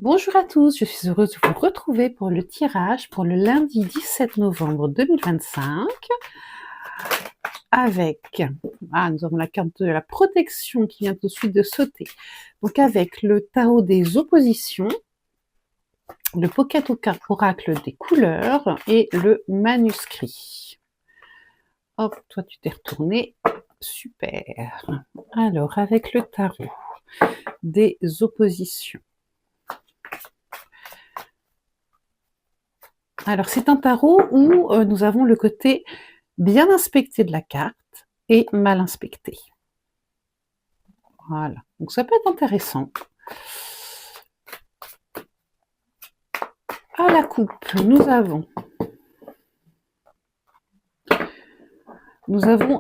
Bonjour à tous, je suis heureuse de vous retrouver pour le tirage pour le lundi 17 novembre 2025 avec, nous avons la carte de la protection qui vient tout de suite de sauter. Donc avec le tarot des oppositions, le pocket oracle des couleurs et le manuscrit. Hop, toi tu t'es retourné, super. Alors avec le tarot des oppositions. Alors c'est un tarot où nous avons le côté bien inspecté de la carte et mal inspecté. Voilà, donc ça peut être intéressant. À la coupe, nous avons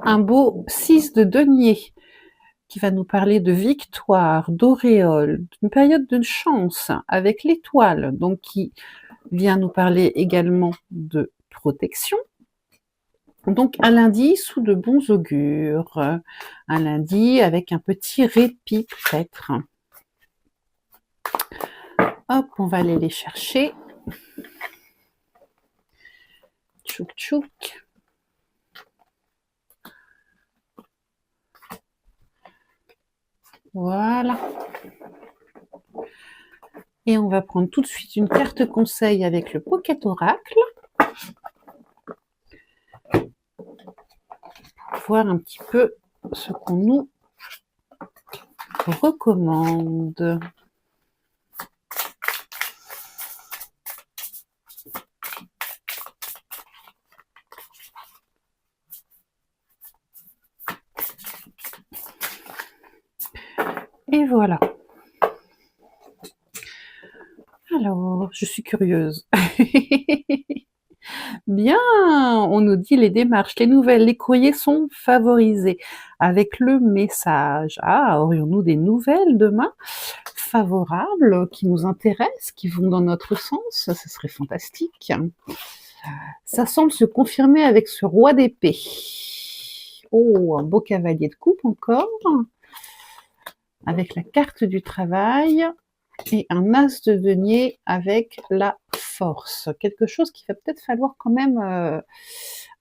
un beau 6 de denier qui va nous parler de victoire, d'auréole, d'une période de chance avec l'étoile, donc qui vient nous parler également de protection. Donc un lundi sous de bons augures, un lundi avec un petit répit peut-être. Hop, on va aller les chercher. Tchouk tchouk. Voilà. Et on va prendre tout de suite une carte conseil avec le Pocket Oracle. Pour voir un petit peu ce qu'on nous recommande. Et voilà. Alors, je suis curieuse. Bien, on nous dit les démarches, les nouvelles, les courriers sont favorisés avec le message. Ah, aurions-nous des nouvelles demain favorables qui nous intéressent, qui vont dans notre sens? Ça serait fantastique. Ça semble se confirmer avec ce roi d'épée. Oh, un beau cavalier de coupe encore, avec la carte du travail et un as de denier avec la force. Quelque chose qu'il va peut-être falloir quand même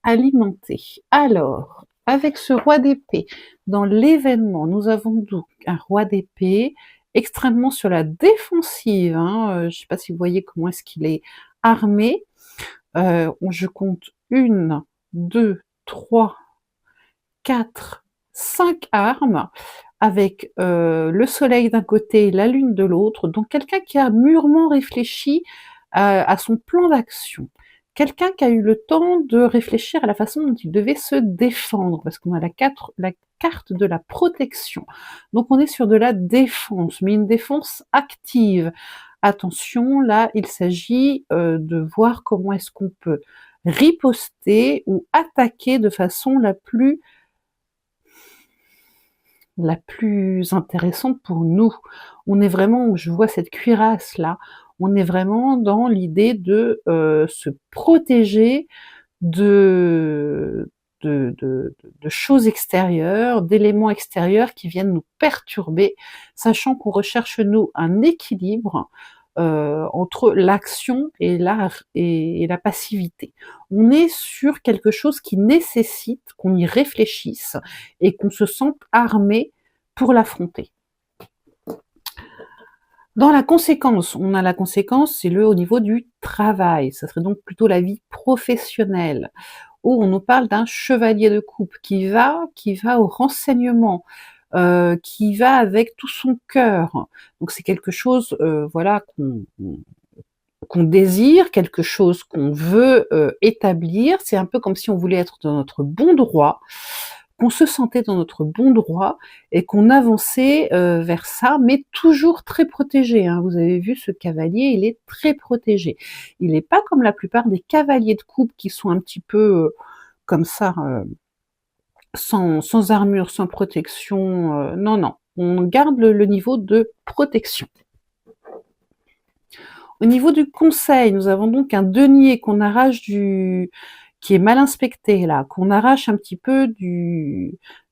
alimenter. Alors, avec ce roi d'épée, dans l'événement, nous avons donc un roi d'épée extrêmement sur la défensive. Je ne sais pas si vous voyez comment est-ce qu'il est armé. Je compte 1, 2, 3, 4, 5 armes avec le soleil d'un côté et la lune de l'autre, donc quelqu'un qui a mûrement réfléchi à son plan d'action, quelqu'un qui a eu le temps de réfléchir à la façon dont il devait se défendre, parce qu'on a la carte de la protection, donc on est sur de la défense, mais une défense active. Attention, là il s'agit de voir comment est-ce qu'on peut riposter ou attaquer de façon la plus intéressante pour nous. On est vraiment, je vois cette cuirasse là, on est vraiment dans l'idée de se protéger de choses extérieures, d'éléments extérieurs qui viennent nous perturber, sachant qu'on recherche nous un équilibre entre l'action et la passivité. On est sur quelque chose qui nécessite qu'on y réfléchisse et qu'on se sente armé pour l'affronter. Dans la conséquence, on a la conséquence, c'est au niveau du travail, ça serait donc plutôt la vie professionnelle, où on nous parle d'un chevalier de coupe qui va au renseignement, qui va avec tout son cœur. Donc c'est quelque chose, voilà, qu'on désire, quelque chose qu'on veut établir. C'est un peu comme si on voulait être dans notre bon droit, qu'on se sentait dans notre bon droit et qu'on avançait vers ça, mais toujours très protégé. Vous avez vu, ce cavalier, il est très protégé. Il n'est pas comme la plupart des cavaliers de coupe qui sont un petit peu comme ça, sans armure, sans protection. Non, non, on garde le niveau de protection. Au niveau du conseil, nous avons donc un denier qu'on arrache qui est mal inspecté là, qu'on arrache un petit peu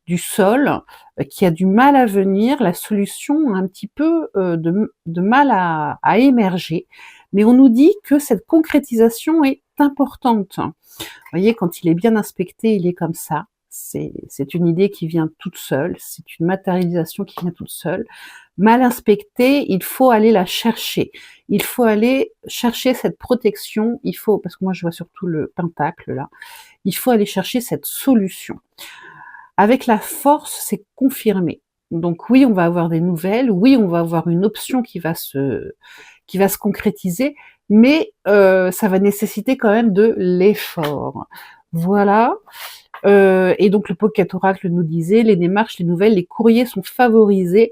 du sol, qui a du mal à venir, la solution a un petit peu de mal à émerger. Mais on nous dit que cette concrétisation est importante. Vous voyez, quand il est bien inspecté, il est comme ça. C'est une idée qui vient toute seule, c'est une matérialisation qui vient toute seule. Mal inspectée, il faut aller la chercher. Il faut aller chercher cette protection. Il faut, parce que moi je vois surtout le pentacle là, il faut aller chercher cette solution. Avec la force, c'est confirmé. Donc oui, on va avoir des nouvelles, oui, on va avoir une option qui va se concrétiser, mais ça va nécessiter quand même de l'effort. Voilà. Et donc le Pocket Oracle nous disait, les démarches, les nouvelles, les courriers sont favorisés.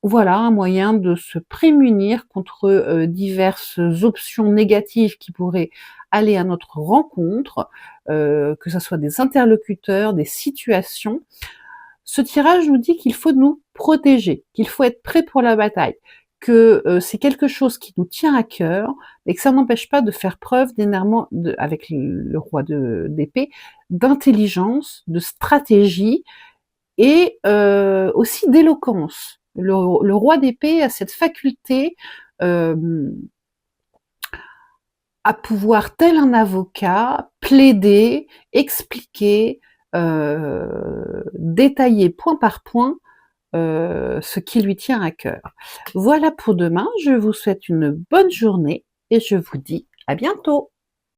Voilà un moyen de se prémunir contre diverses options négatives qui pourraient aller à notre rencontre, que ce soit des interlocuteurs, des situations. Ce tirage nous dit qu'il faut nous protéger, qu'il faut être prêt pour la bataille, que c'est quelque chose qui nous tient à cœur, et que ça n'empêche pas de faire preuve d'énervement, avec le roi d'épée, d'intelligence, de stratégie et aussi d'éloquence. Le roi d'épée a cette faculté à pouvoir, tel un avocat, plaider, expliquer, détailler point par point ce qui lui tient à cœur. Voilà pour demain, je vous souhaite une bonne journée et je vous dis à bientôt.